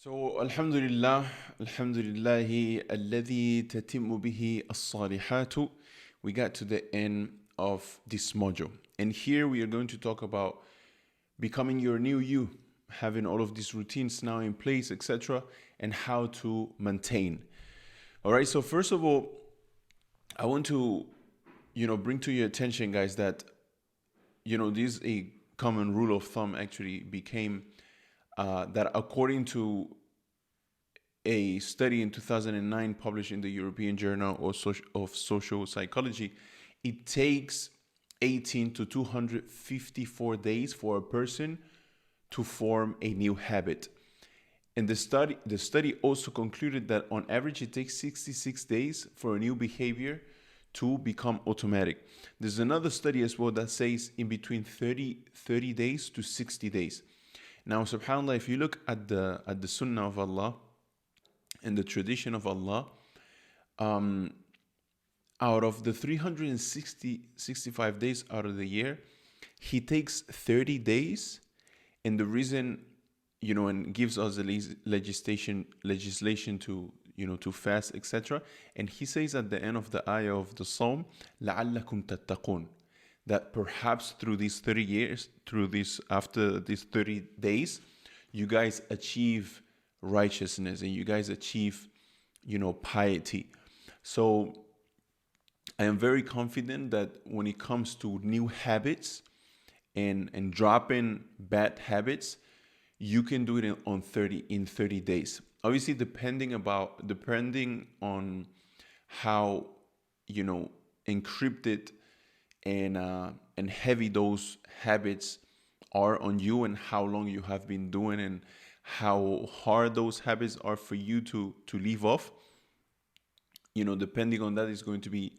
So, Alhamdulillah, Alhamdulillahi, alladhi tatimu bihi as-salihatu. We got to the end of this module. And here we are going to talk about becoming your new you, having all of these routines now in place, etc., and how to maintain. All right, so first of all, I want to, bring to your attention, guys, that, this is a common rule of thumb actually became that according to a study in 2009 published in the European Journal of Social Psychology, it takes 18 to 254 days for a person to form a new habit. And the study also concluded that on average it takes 66 days for a new behavior to become automatic. There's another study as well that says in between 30 days to 60 days. Now, subhanAllah, if you look at the Sunnah of Allah and the tradition of Allah, out of the 65 days out of the year, He takes 30 days, and the reason, and gives us the legislation to, to fast, etc. And He says at the end of the ayah of the Psalm, لَعَلَّكُمْ تَتَّقُونَ, that perhaps through these 30 years, after these 30 days, you guys achieve righteousness and you guys achieve, piety. So I am very confident that when it comes to new habits and dropping bad habits, you can do it in 30 days. Obviously, depending on how, encrypted and heavy those habits are on you and how long you have been doing and how hard those habits are for you to leave off. Depending on that, it's going to be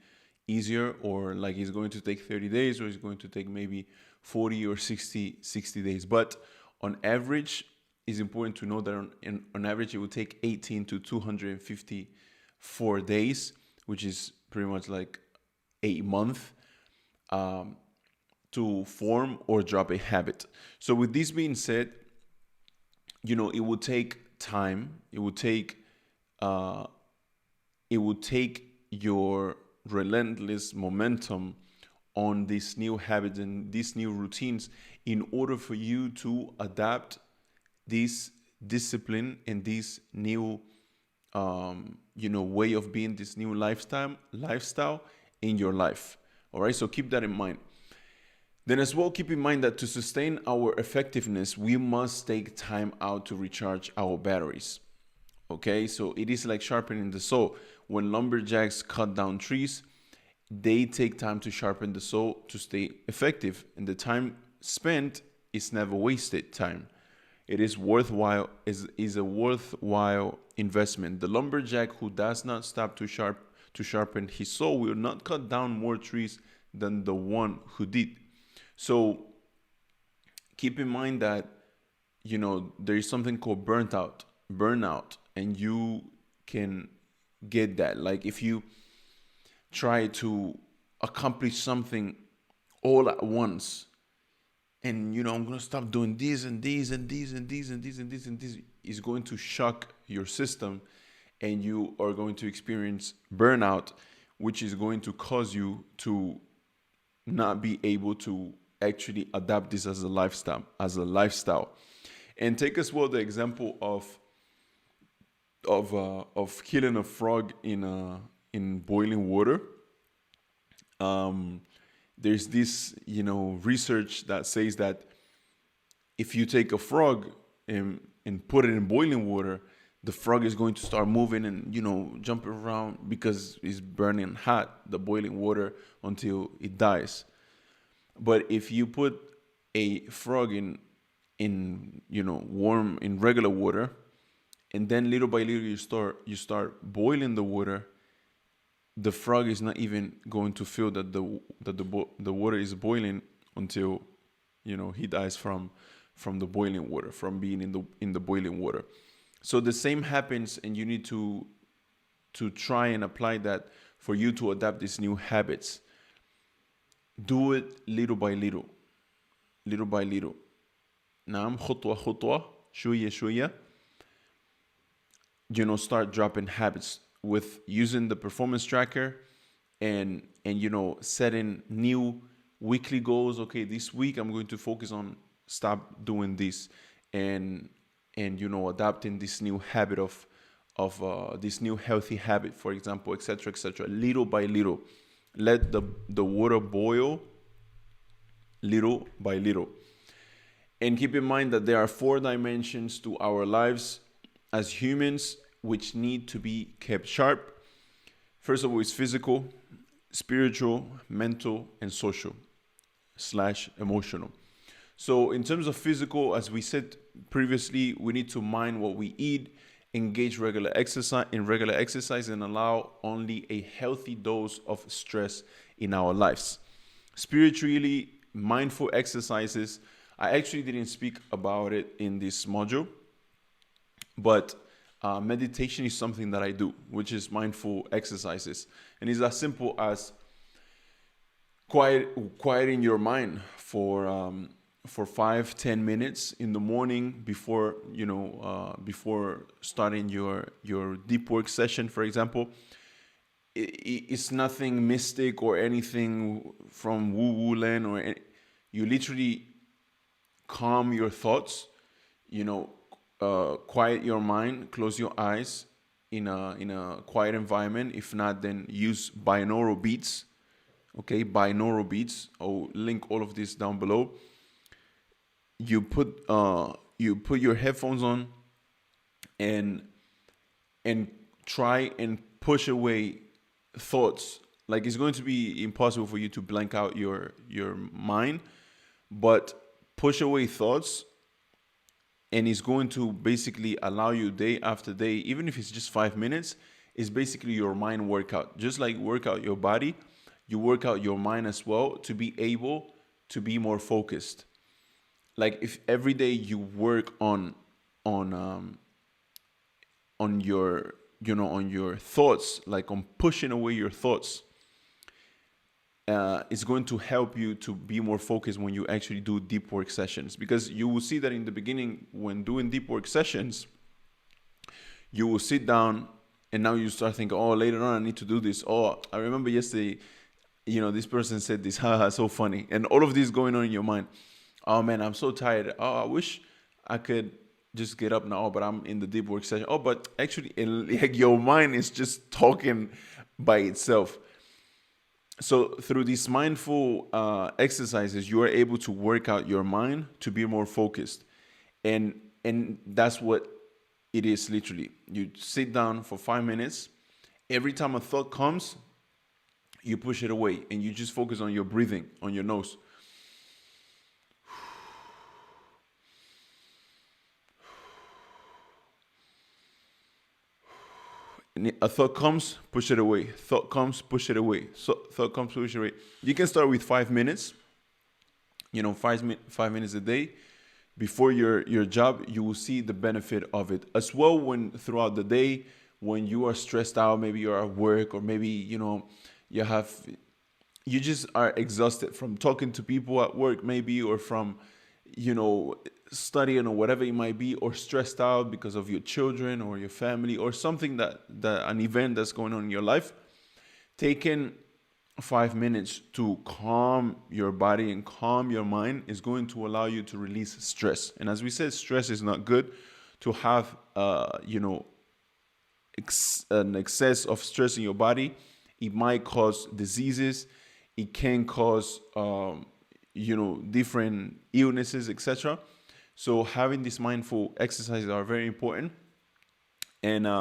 easier, or like it's going to take 30 days, or it's going to take maybe 40 or 60 days. But on average, it's important to know that on average it will take 18 to 254 days, which is pretty much like a month, to form or drop a habit. So with this being said, it will take time. It will take your relentless momentum on these new habits and these new routines in order for you to adapt this discipline and this new way of being, this new lifestyle in your life. All right, so keep that in mind. Then as well, keep in mind that to sustain our effectiveness, we must take time out to recharge our batteries. Okay, so it is like sharpening the saw. When lumberjacks cut down trees, they take time to sharpen the saw to stay effective, and the time spent is never wasted time. It is worthwhile, is a worthwhile investment. The lumberjack who does not stop to sharpen his saw will not cut down more trees than the one who did. So keep in mind that there is something called burnout, and you can get that. Like if you try to accomplish something all at once, and I'm gonna stop doing this and these and these and these and these and these and this, is going to shock your system, and you are going to experience burnout, which is going to cause you to not be able to actually adapt this as a lifestyle. And take as well the example of killing a frog in boiling water. There's this research that says that if you take a frog and put it in boiling water, the frog is going to start moving and jumping around because it's burning hot, the boiling water, until it dies. But if you put a frog in warm, in regular water, and then little by little you start boiling the water, the frog is not even going to feel that the water is boiling until he dies from the boiling water, from being in the boiling water. So the same happens, and you need to try and apply that for you to adapt these new habits. Do it little by little. نعم، خطوة خطوة، شوية شوية. start dropping habits with using the performance tracker, and setting new weekly goals. Okay, this week I'm going to focus on stop doing this, and adapting this new habit of this new healthy habit, for example, etc., etc., little by little. Let the water boil little by little. And keep in mind that there are 4 dimensions to our lives as humans which need to be kept sharp. First of all, is physical, spiritual, mental, and social / emotional. So, in terms of physical, as we said previously, we need to mind what we eat, engage regular exercise, and allow only a healthy dose of stress in our lives. Spiritually, mindful exercises. I actually didn't speak about it in this module, but meditation is something that I do, which is mindful exercises, and it's as simple as quieting your mind for 5-10 minutes in the morning before before starting your deep work session, for example. It's nothing mystic or anything from woo woo land, you literally calm your thoughts, quiet your mind, close your eyes in a quiet environment. If not, then use binaural beats. Okay, binaural beats. I'll link all of this down below. You put your headphones on, and try and push away thoughts. Like, it's going to be impossible for you to blank out your mind, but push away thoughts, and it's going to basically allow you day after day, even if it's just 5 minutes, is basically your mind workout. Just like work out your body, you work out your mind as well to be able to be more focused. Like, if every day you work on your on your thoughts, like on pushing away your thoughts, it's going to help you to be more focused when you actually do deep work sessions. Because you will see that in the beginning, when doing deep work sessions, you will sit down and now you start thinking, oh, later on I need to do this. Oh, I remember yesterday, this person said this, haha, so funny. And all of this going on in your mind. Oh man, I'm so tired. Oh, I wish I could just get up now, but I'm in the deep work session. Oh, but actually, like, your mind is just talking by itself. So through these mindful exercises, you are able to work out your mind to be more focused, and that's what it is. Literally, you sit down for 5 minutes. Every time a thought comes, you push it away, and you just focus on your breathing, on your nose. And a thought comes, push it away. Thought comes, push it away. So thought comes, push it away. You can start with 5 minutes. 5 minutes a day before your job. You will see the benefit of it as well. When throughout the day, when you are stressed out, maybe you're at work, or maybe you just are exhausted from talking to people at work, maybe, or from studying, or whatever it might be, or stressed out because of your children or your family, or something that an event that's going on in your life. Taking 5 minutes to calm your body and calm your mind is going to allow you to release stress. And as we said, stress is not good. To have an excess of stress in your body, it might cause diseases. It can cause different illnesses, etc. So having these mindful exercises are very important. And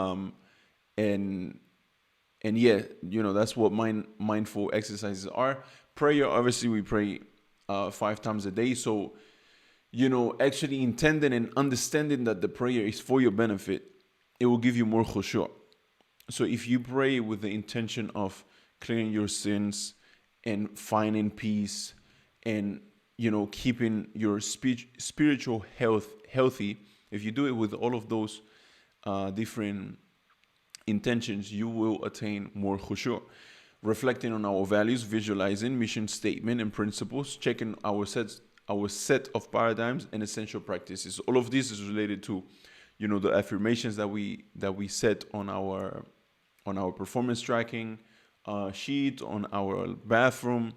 yeah, that's what mindful exercises are. Prayer, obviously, we pray 5 times a day. So actually intending and understanding that the prayer is for your benefit, it will give you more khushu'. So if you pray with the intention of clearing your sins and finding peace, and keeping your spiritual health healthy, if you do it with all of those different intentions, you will attain more khushu'. Reflecting on our values, visualizing mission statement and principles, checking our set of paradigms and essential practices. All of this is related to the affirmations that we set on our performance tracking sheet, on our bathroom,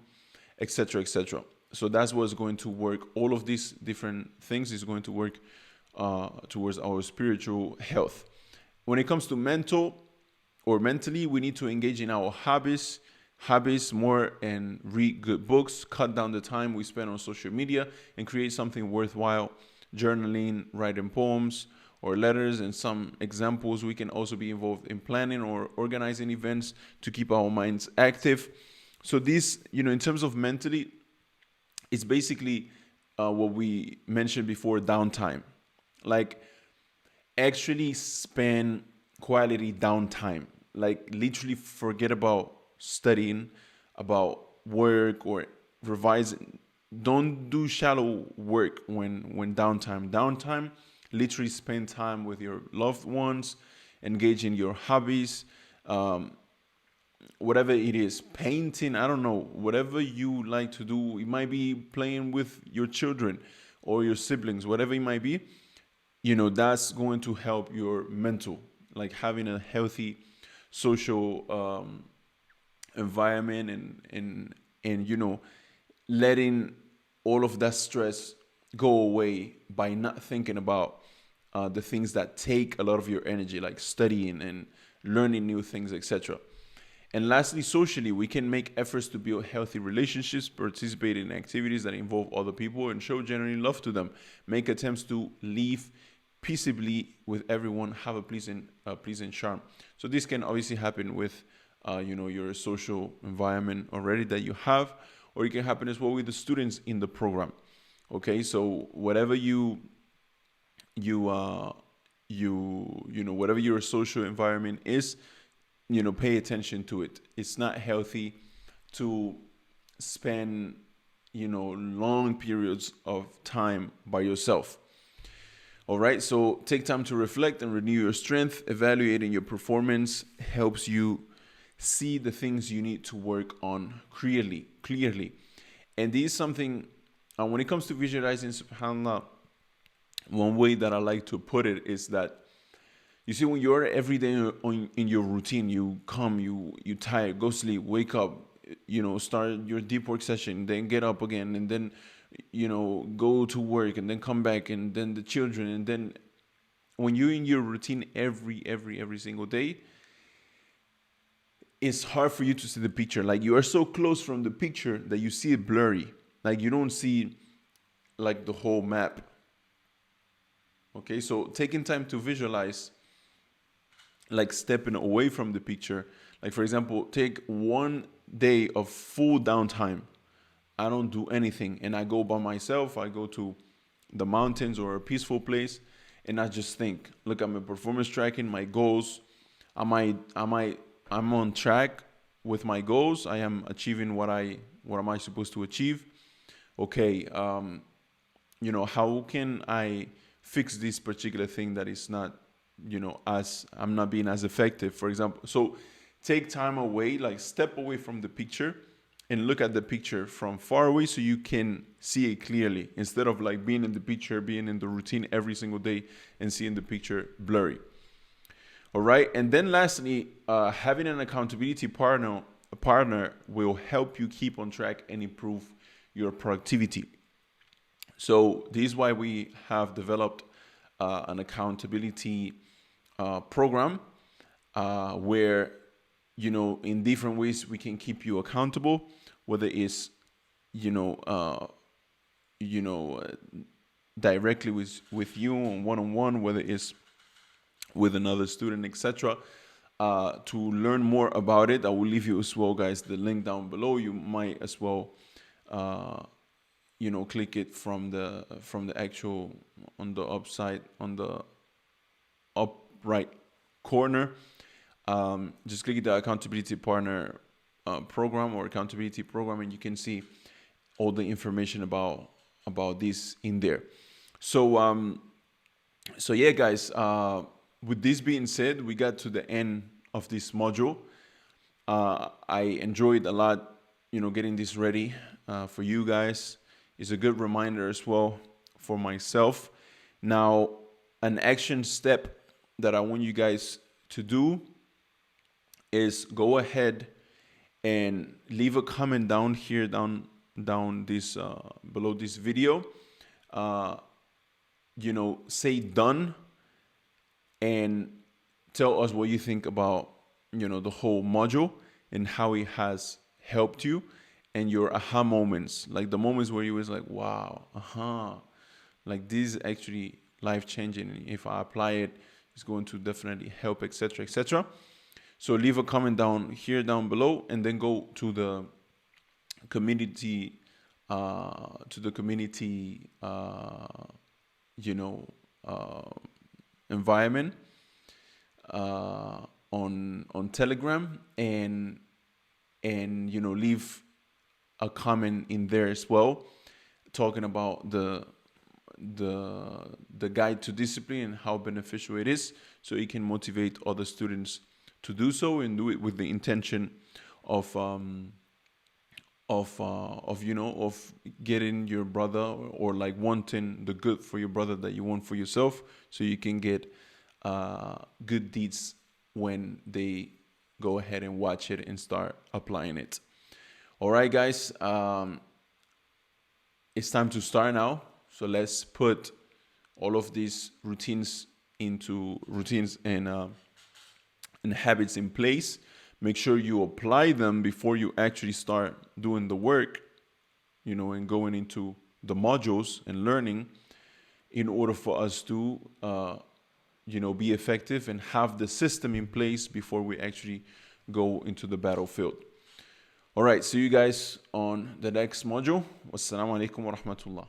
etc., etc. So that's what's going to work. All of these different things is going to work towards our spiritual health. When it comes to mentally, we need to engage in our hobbies more, and read good books, cut down the time we spend on social media, and create something worthwhile. Journaling, writing poems or letters, and some examples. We can also be involved in planning or organizing events to keep our minds active. So this, in terms of mentally, it's basically what we mentioned before, downtime. Like, actually spend quality downtime. Like, literally forget about studying, about work or revising. Don't do shallow work when downtime. Literally spend time with your loved ones, engage in your hobbies, whatever it is, painting, I don't know, whatever you like to do. It might be playing with your children or your siblings, whatever it might be. That's going to help your mental, like having a healthy social environment, and letting all of that stress go away by not thinking about the things that take a lot of your energy, like studying and learning new things, etc. And lastly, socially, we can make efforts to build healthy relationships, participate in activities that involve other people, and show genuine love to them. Make attempts to live peaceably with everyone, have a pleasing charm. So this can obviously happen with, your social environment already that you have, or it can happen as well with the students in the program. Okay, so whatever whatever your social environment is, pay attention to it. It's not healthy to spend, long periods of time by yourself. All right, so take time to reflect and renew your strength. Evaluating your performance helps you see the things you need to work on clearly. And this is something, when it comes to visualizing, subhanAllah, one way that I like to put it is that, you see, when you're every day in your routine, you come, you tired, go sleep, wake up, start your deep work session, then get up again, and then, go to work, and then come back, and then the children, and then when you're in your routine every single day, it's hard for you to see the picture. Like, you are so close from the picture that you see it blurry. Like, you don't see like the whole map. Okay, so taking time to visualize, like stepping away from the picture. Like, for example, take one day of full downtime. I don't do anything, and I go by myself. I go to the mountains or a peaceful place, and I just think, look at my performance tracking, my goals. I'm on track with my goals. I am achieving what am I supposed to achieve? Okay, how can I fix this particular thing that is not, as I'm not being as effective, for example. So take time away, like step away from the picture and look at the picture from far away so you can see it clearly, instead of like being in the picture, being in the routine every single day and seeing the picture blurry. All right. And then lastly, having an accountability partner will help you keep on track and improve your productivity. So this is why we have developed an accountability program where, in different ways we can keep you accountable, whether it's, directly with you on one-on-one, whether it's with another student, etc. To learn more about it, I will leave you as well, guys, the link down below. You might as well click it from the actual, on the upside, on the up right corner. Just click the accountability partner program or accountability program, and you can see all the information about this in there. So yeah, guys, with this being said, we got to the end of this module. I enjoyed a lot, getting this ready for you guys. It's a good reminder as well for myself. Now, an action step that I want you guys to do is go ahead and leave a comment down here, down this below this video. Say done, and tell us what you think about the whole module and how it has helped you, and your aha moments, like the moments where you was like, wow, like this is actually life changing. If I apply it, it's going to definitely help, etc., etc. So leave a comment down here, down below, and then go to the community, environment on Telegram, and leave a comment in there as well, talking about the guide to discipline and how beneficial it is, so you can motivate other students to do so, and do it with the intention of getting your brother, or like wanting the good for your brother that you want for yourself, so you can get good deeds when they go ahead and watch it and start applying it. All right, guys, it's time to start now. So let's put all of these routines and habits in place. Make sure you apply them before you actually start doing the work, and going into the modules and learning, in order for us to, be effective and have the system in place before we actually go into the battlefield. All right, see you guys on the next module. Wassalamu alaikum wa rahmatullah.